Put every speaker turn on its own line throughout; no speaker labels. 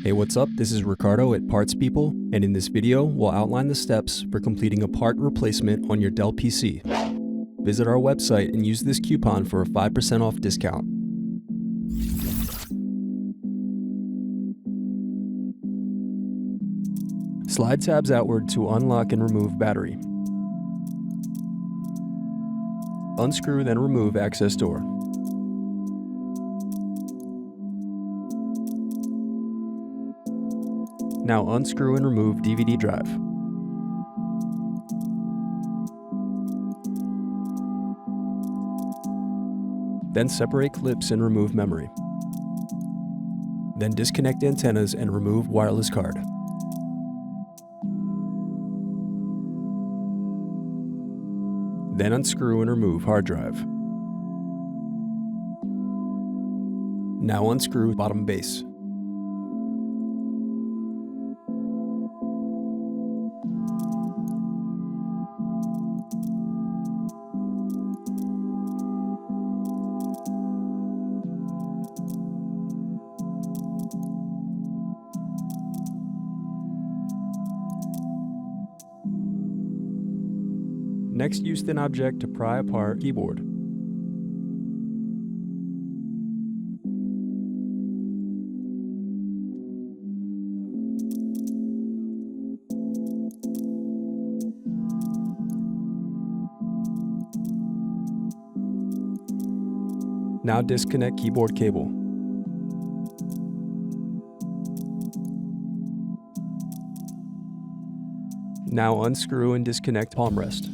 Hey, what's up? This is Ricardo at Parts People, and in this video, we'll outline the steps for completing a part replacement on your Dell PC. Visit our website and use this coupon for a 5% off discount. Slide tabs outward to unlock and remove battery. Unscrew, then remove access door. Now unscrew and remove DVD drive. Then separate clips and remove memory. Then disconnect antennas and remove wireless card. Then unscrew and remove hard drive. Now unscrew bottom base. Next, use thin object to pry apart keyboard. Now disconnect keyboard cable. Now unscrew and disconnect Palmrest.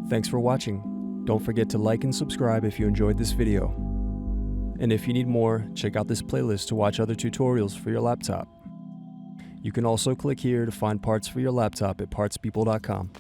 Thanks for watching. Don't forget to like and subscribe if you enjoyed this video. And if you need more, check out this playlist to watch other tutorials for your laptop. You can also click here to find parts for your laptop at partspeople.com.